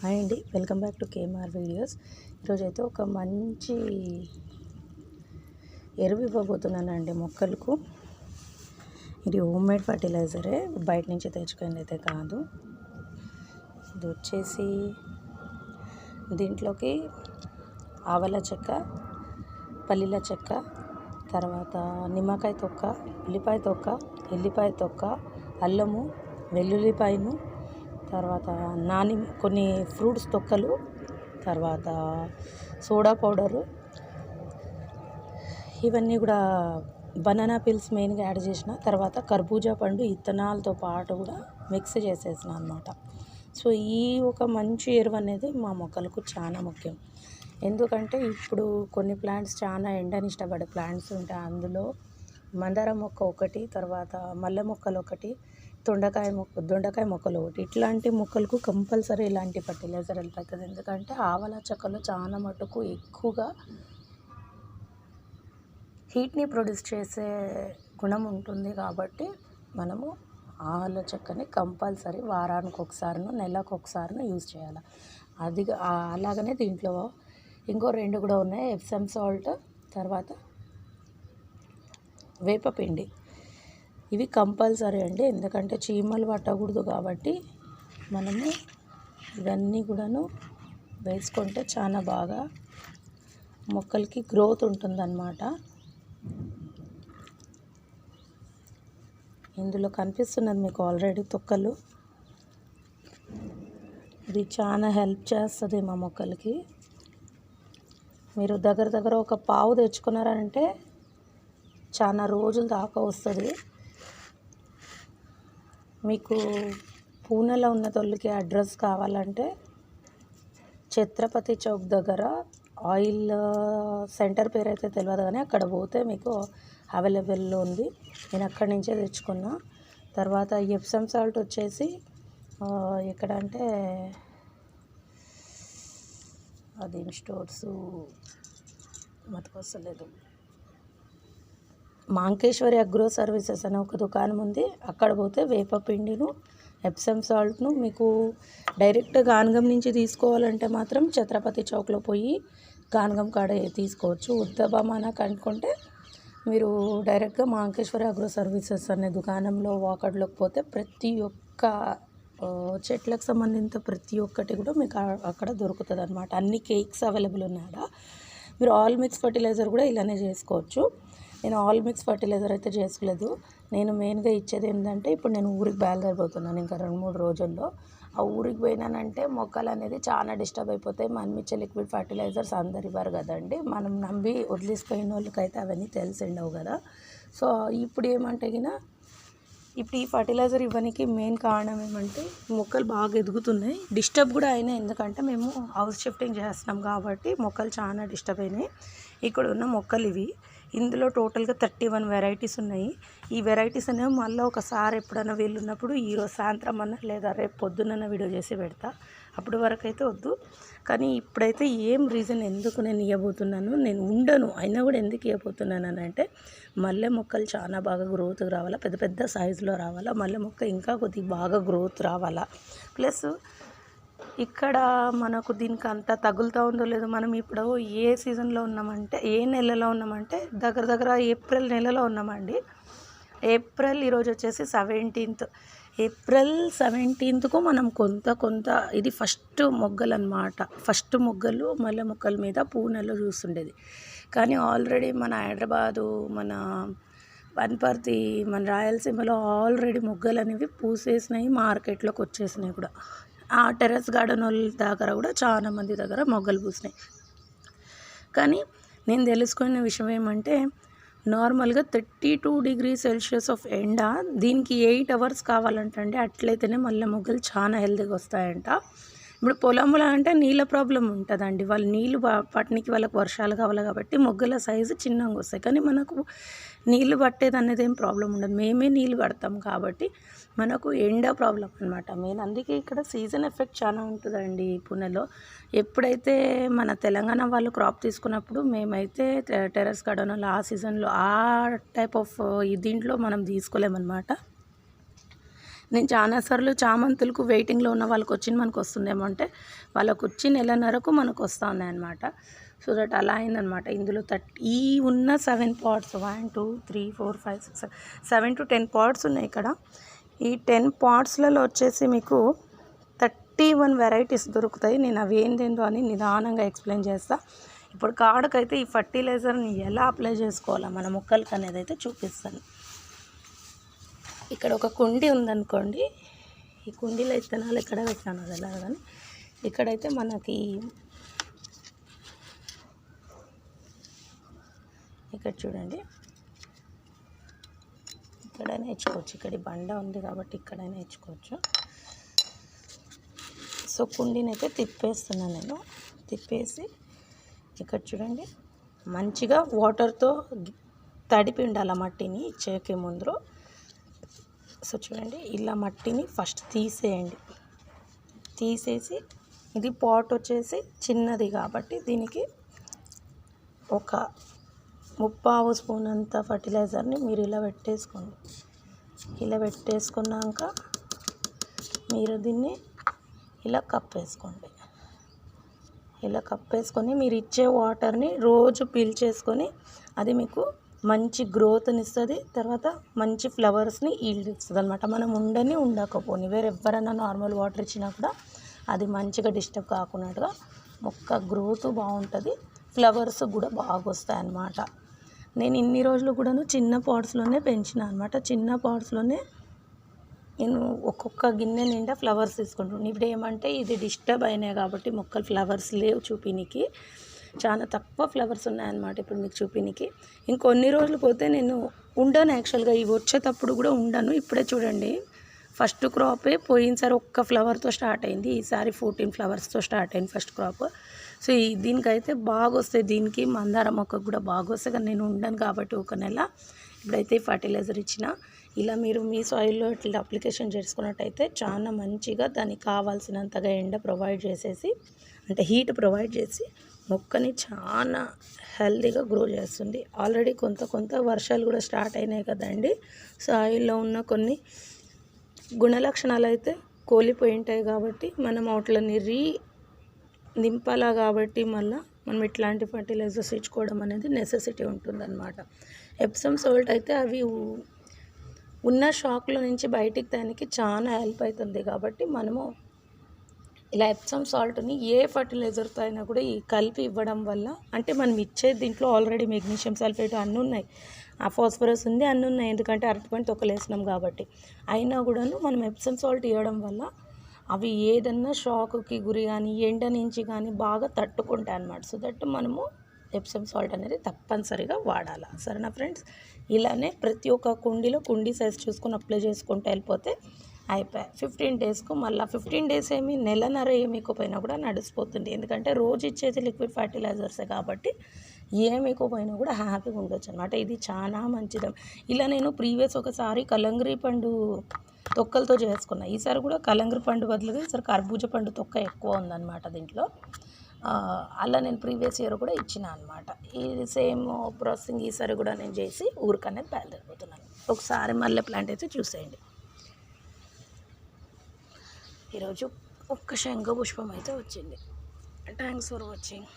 Hi అండి, welcome back to KMR videos. ఈరోజైతే ఒక మంచి ఎరువు ఇవ్వబోతున్నానండి మొక్కలకు. ఇది హోమ్ మేడ్ ఫర్టిలైజరే, బయట నుంచి తెచ్చుకునేది అయితే కాదు. ఇది వచ్చేసి దీంట్లోకి ఆవల చెక్క, పల్లీల చెక్క, తర్వాత నిమ్మకాయ తొక్క, ఉల్లిపాయ తొక్క, ఎల్లిపాయ తొక్క, అల్లము, వెల్లుల్లిపాయను, తర్వాత కొన్ని ఫ్రూట్స్ తొక్కలు, తర్వాత సోడా పౌడరు, ఇవన్నీ కూడా బనానా పిల్స్ మెయిన్గా యాడ్ చేసిన, తర్వాత కర్బూజా పండు ఇత్తనాలతో పాటు కూడా మిక్స్ చేసేసిన అనమాట. సో ఈ ఒక మంచి ఎరువు అనేది మా మొక్కలకు చాలా ముఖ్యం. ఎందుకంటే ఇప్పుడు కొన్ని ప్లాంట్స్ చాలా ఎండని ఇష్టపడే ప్లాంట్స్ ఉంటాయి. అందులో మందార మొక్క ఒకటి, తర్వాత మల్లె మొక్కలు ఒకటి, దొండకాయ మొక్కలు ఒకటి, ఇట్లాంటి మొక్కలకు కంపల్సరీ ఇలాంటి ఫర్టిలైజర్ హెల్ప్ అవుతుంది. ఎందుకంటే ఆవల చెక్కలో చాలా మటుకు ఎక్కువగా హీట్ని ప్రొడ్యూస్ చేసే గుణం ఉంటుంది. కాబట్టి మనము ఆవల చెక్కని కంపల్సరీ వారానికి ఒకసారిను, నెలకు ఒకసారిను యూజ్ చేయాలి. అది అలాగనే దీంట్లో ఇంకో 2 కూడా ఉన్నాయి, ఎప్సమ్ సాల్ట్, తర్వాత వేపపిండి. ఇవి కంపల్సరీ అండి, ఎందుకంటే చీమలు పట్టకూడదు. కాబట్టి మనము ఇవన్నీ కూడాను వేసుకుంటే చాలా బాగా మొక్కలకి గ్రోత్ ఉంటుందన్నమాట. ఇందులో కనిపిస్తున్నది మీకు ఆల్రెడీ తొక్కలు. ఇది చాలా హెల్ప్ చేస్తుంది మా మొక్కలకి. మీరు దగ్గర ఒక పావు తెచ్చుకున్నారంటే చాలా రోజుల దాకా వస్తుంది. మీకు పూణేలో ఉన్న తొలికి అడ్రస్ కావాలంటే ఛత్రపతి చౌక్ దగ్గర ఆయిల్ సెంటర్ పేరు అయితే తెలియదు, కానీ అక్కడ పోతే మీకు అవైలబుల్లో ఉంది. నేను అక్కడి నుంచే తెచ్చుకున్నా. తర్వాత ఎప్సమ్ సాల్ట్ వచ్చేసి ఎక్కడ అంటే అది స్టోర్స్ మతకొస్తలేదు, మాంకేశ్వరి అగ్రో సర్వీసెస్ అనే ఒక దుకాణం ఉంది. అక్కడ పోతే వేపపిండిను, ఎప్సమ్ సాల్ట్ను మీకు డైరెక్ట్ గానగం నుంచి తీసుకోవాలంటే మాత్రం ఛత్రపతి చౌక్లో పోయి గానగం కాడ తీసుకోవచ్చు. ఉద్దబామాన కనుక్కుంటే మీరు డైరెక్ట్గా మాంకేశ్వరి అగ్రో సర్వీసెస్ అనే దుకాణంలో వాకడ్లోకి పోతే ప్రతి ఒక్క చెట్లకు సంబంధించిన ప్రతి ఒక్కటి కూడా మీకు అక్కడ దొరుకుతుంది అనమాట. అన్ని కేక్స్ అవైలబుల్ ఉన్నాడ. మీరు ఆల్ మిక్స్ ఫర్టిలైజర్ కూడా ఇలానే చేసుకోవచ్చు. నేను ఆల్ మిక్స్ ఫర్టిలైజర్ అయితే చేసుకోలేదు. నేను మెయిన్గా ఇచ్చేది ఏంటంటే, ఇప్పుడు నేను ఊరికి బయలుదేరిపోతున్నాను ఇంకా 2-3 రోజుల్లో. ఆ ఊరికి పోయినానంటే మొక్కలు అనేది చాలా డిస్టర్బ్ అయిపోతాయి. మనం ఇచ్చే లిక్విడ్ ఫర్టిలైజర్స్ అందరు ఇవ్వరు కదండి. మనం నమ్మి వదిలేసిపోయిన వాళ్ళకైతే అవన్నీ తెలిసిండవు కదా. సో ఇప్పుడు ఏమంటే ఇప్పుడు ఈ ఫర్టిలైజర్ ఇవ్వడానికి మెయిన్ కారణం ఏమంటే, మొక్కలు బాగా ఎదుగుతున్నాయి, డిస్టర్బ్ కూడా అయినాయి. ఎందుకంటే మేము హౌస్ షిఫ్టింగ్ చేస్తున్నాం కాబట్టి మొక్కలు చాలా డిస్టర్బ్ అయినాయి. ఇక్కడ ఉన్న మొక్కలు ఇవి. ఇందులో టోటల్గా 31 వెరైటీస్ ఉన్నాయి. ఈ వెరైటీస్ అనేవి మళ్ళీ ఒకసారి ఎప్పుడైనా వీళ్ళు ఉన్నప్పుడు ఈరోజు సాయంత్రం అన్నా లేదా రేపు పొద్దున్న వీడియో చేసి పెడతా. అప్పటి వరకు అయితే వద్దు. కానీ ఇప్పుడైతే ఏం రీజన్ ఎందుకు నేను ఇవ్వబోతున్నాను, నేను ఉండను అయినా కూడా ఎందుకు ఇవ్వబోతున్నాను అని అంటే, మల్లె మొక్కలు చాలా బాగా గ్రోత్ రావాలా, పెద్ద పెద్ద సైజులో రావాలా, మల్లె మొక్క ఇంకా కొద్దిగా బాగా గ్రోత్ రావాలా. ప్లస్ ఇక్కడ మనకు దీనికి అంత తగులుతూ ఉందో లేదో, మనం ఇప్పుడు ఏ సీజన్లో ఉన్నామంటే, ఏ నెలలో ఉన్నామంటే దగ్గర ఏప్రిల్ నెలలో ఉన్నామండి. ఏప్రిల్ ఈరోజు వచ్చేసి 17th. ఏప్రిల్ 17కు మనం కొంత ఇది ఫస్ట్ మొగ్గలు అనమాట. ఫస్ట్ మొగ్గలు మల్లె మొక్కల మీద పూణేలో చూస్తుండేది. కానీ ఆల్రెడీ మన హైదరాబాదు, మన వనపర్తి, మన రాయలసీమలో ఆల్రెడీ మొగ్గలు అనేవి పూసేసినాయి, మార్కెట్లోకి వచ్చేసినాయి కూడా. ఆ టెర్రస్ గార్డెన్ వాళ్ళ దగ్గర కూడా చాలా మంది దగ్గర మొగ్గలు పూసినాయి. కానీ నేను తెలుసుకున్న విషయం ఏమంటే, నార్మల్గా 32 degrees Celsius ఆఫ్ ఎండ, దీనికి 8 hours కావాలంటండి. అట్లయితేనే మళ్ళీ మొగ్గలు చాలా హెల్తీగా వస్తాయంట. ఇప్పుడు పొలంలో అంటే నీళ్ళ ప్రాబ్లం ఉంటుందండి. వాళ్ళు నీళ్ళు పట్టడానికి వాళ్ళకి వర్షాలు కావాలి కాబట్టి మొగ్గల సైజు చిన్నగా వస్తాయి. కానీ మనకు నీళ్ళు పట్టేది అనేది ఏం ప్రాబ్లం ఉండదు, మేమే నీళ్ళు పడతాం కాబట్టి మనకు ఎండ ప్రాబ్లం అనమాట మెయిన్. అందుకే ఇక్కడ సీజన్ ఎఫెక్ట్ చాలా ఉంటుందండి పూణేలో. ఎప్పుడైతే మన తెలంగాణ వాళ్ళు క్రాప్ తీసుకున్నప్పుడు మేమైతే టెర్రస్ గార్డెన్ ఆ సీజన్లో ఆ టైప్ ఆఫ్ దీంట్లో మనం తీసుకోలేమన్నమాట. నేను చాలాసార్లు చామంతులకు వెయిటింగ్లో ఉన్న వాళ్ళకి వచ్చింది మనకు వస్తుందేమో అంటే వాళ్ళకు వచ్చి నెలన్నరకు మనకు వస్తూ ఉన్నాయన్నమాట. సో దట్ అలా అయిందనమాట. ఇందులో ఈ ఉన్న 7 పాట్స్ 1 2 3 4 5 6 7 to 10 పాట్స్ ఉన్నాయి ఇక్కడ. ఈ 10 పాట్స్లలో వచ్చేసి మీకు 31 వెరైటీస్ దొరుకుతాయి. నేను అవి ఏందేందో అని నిదానంగా ఎక్స్ప్లెయిన్ చేస్తా. ఇప్పుడు కాడకైతే ఈ ఫర్టిలైజర్ని ఎలా అప్లై చేసుకోవాలా మన మొక్కలకి అనేది అయితే చూపిస్తాను. ఇక్కడ ఒక కుండీ ఉందనుకోండి, ఈ కుండీలో విత్తనాలు ఎక్కడ పెట్టాను అది ఎలా కానీ ఇక్కడైతే మనకి ఇక్కడ చూడండి, ఇక్కడైనా ఇచ్చుకోవచ్చు. ఇక్కడ బండ ఉంది కాబట్టి ఇక్కడైనా ఇచ్చుకోవచ్చు. సో కుండీని అయితే తిప్పేస్తున్నాను నేను. తిప్పేసి ఇక్కడ చూడండి మంచిగా వాటర్తో తడిపి ఉండాలి మట్టిని ఇచ్చేకే ముందు. సో చూడండి ఇలా మట్టిని ఫస్ట్ తీసేయండి. తీసేసి ఇది పాట్ వచ్చేసి చిన్నది కాబట్టి దీనికి ఒక 3/4 స్పూన్ అంత ఫర్టిలైజర్ని మీరు ఇలా పెట్టేసుకోండి. ఇలా పెట్టేసుకున్నాక మీరు దీన్ని ఇలా కప్పేసుకోండి. ఇలా కప్పేసుకొని మీరు ఇచ్చే వాటర్ని రోజు పీల్చేసుకొని అది మీకు మంచి గ్రోత్ని ఇస్తుంది. తర్వాత మంచి ఫ్లవర్స్ని ఈల్డ్ ఇస్తుంది అనమాట. మనం ఉండకపోని వేరెవ్వరైనా నార్మల్ వాటర్ ఇచ్చినా కూడా అది మంచిగా డిస్టర్బ్ కాకున్నట్టుగా మొక్క గ్రోత్ బాగుంటుంది, ఫ్లవర్స్ కూడా బాగా వస్తాయి అన్నమాట. నేను ఇన్ని రోజులు కూడాను చిన్న పాట్స్లోనే పెంచిన అనమాట. చిన్న పాట్స్లోనే నేను ఒక్కొక్క గిన్నె నిండా ఫ్లవర్స్ తీసుకుంటాను. ఇప్పుడు ఏమంటే ఇది డిస్టర్బ్ అయినాయి కాబట్టి మొక్కలు ఫ్లవర్స్ లేవు చూపినికి, చాలా తక్కువ ఫ్లవర్స్ ఉన్నాయన్నమాట ఇప్పుడు మీకు చూపినికి. ఇంకొన్ని రోజులు పోతే నేను ఉండను, యాక్చువల్గా ఇవి వచ్చేటప్పుడు కూడా ఉండను. ఇప్పుడే చూడండి ఫస్ట్ క్రాపే పోయినసారి ఒక్క ఫ్లవర్తో స్టార్ట్ అయింది, ఈసారి 14 ఫ్లవర్స్తో స్టార్ట్ అయింది ఫస్ట్ క్రాప్. సో దీనికైతే బాగా వస్తాయి, దీనికి మందార మొక్కకు కూడా బాగా వస్తాయి. కానీ నేను ఉండను కాబట్టి ఒక నెల ఇప్పుడైతే ఫర్టిలైజర్ ఇచ్చిన. ఇలా మీరు మీ సాయిల్లో ఇట్లా అప్లికేషన్ చేసుకున్నట్టయితే చాలా మంచిగా దానికి కావాల్సినంతగా ఎండ ప్రొవైడ్ చేసేసి, అంటే హీట్ ప్రొవైడ్ చేసి మొక్కని చాలా హెల్తీగా గ్రో చేస్తుంది. ఆల్రెడీ కొంత వర్షాలు కూడా స్టార్ట్ అయినాయి కదండి. సాయిల్లో ఉన్న కొన్ని గుణలక్షణాలు అయితే కోల్పోయి ఉంటాయి కాబట్టి మనం వాటిని నింపాలా కాబట్టి మళ్ళీ మనం ఇట్లాంటి ఫర్టిలైజర్స్ ఇచ్చుకోవడం అనేది నెసెసిటీ ఉంటుందన్నమాట. ఎప్సమ్ సాల్ట్ అయితే అవి ఉన్న షాక్లో నుంచి బయటికి దానికి చాలా హెల్ప్ అవుతుంది కాబట్టి మనము ఇలా ఎప్సమ్ సాల్ట్ని ఏ ఫర్టిలైజర్తో అయినా కూడా ఈ కలిపి ఇవ్వడం వల్ల, అంటే మనం ఇచ్చే దీంట్లో ఆల్రెడీ మెగ్నీషియం సల్ఫేట్ అన్నీ ఉన్నాయి, ఆ ఫాస్ఫరస్ ఉంది, అన్నీ ఉన్నాయి. ఎందుకంటే అరటిపండు తొక్కలేసినాం కాబట్టి. అయినా కూడాను మనం ఎప్సమ్ సాల్ట్ ఇవ్వడం వల్ల అవి ఏదన్నా షాక్కి గురి కానీ ఎండ నుంచి కానీ బాగా తట్టుకుంటాయి అన్నమాట. సో దట్ మనము ఎప్సమ్ సాల్ట్ అనేది తప్పనిసరిగా వాడాలి. సరేనా ఫ్రెండ్స్? ఇలానే ప్రతి ఒక్క కుండీ సైజ్ చూసుకొని అప్లై చేసుకుంటూ వెళ్ళిపోతే అయిపోయాయి. 15 డేస్కు మళ్ళీ 15 డేస్ ఏమి నెలన్నర ఏమికపోయినా కూడా నడిచిపోతుంది. ఎందుకంటే రోజు ఇచ్చేది లిక్విడ్ ఫర్టిలైజర్సే కాబట్టి ఏమికపోయినా కూడా హ్యాపీగా ఉండొచ్చు అనమాట. ఇది చాలా మంచిది. ఇలా నేను ప్రీవియస్ ఒకసారి కలంగరీ పండు తొక్కలతో చేసుకున్నా. ఈసారి కూడా కలంగరీ పండు బదులుగా ఈసారి కర్బూజా పండు తొక్క ఎక్కువ ఉందన్నమాట దీంట్లో. అలా నేను ప్రీవియస్ ఇయర్ కూడా ఇచ్చిన అనమాట. ఇది సేమ్ ప్రాసెసింగ్ ఈసారి కూడా నేను చేసి ఊరికనేది బయలుదేరిపోతున్నాను. ఒకసారి మల్లె ప్లాంట్ అయితే చూసేయండి. ఈరోజు ఒక్క శంఖ పుష్పం అయితే వచ్చింది. Thanks for watching.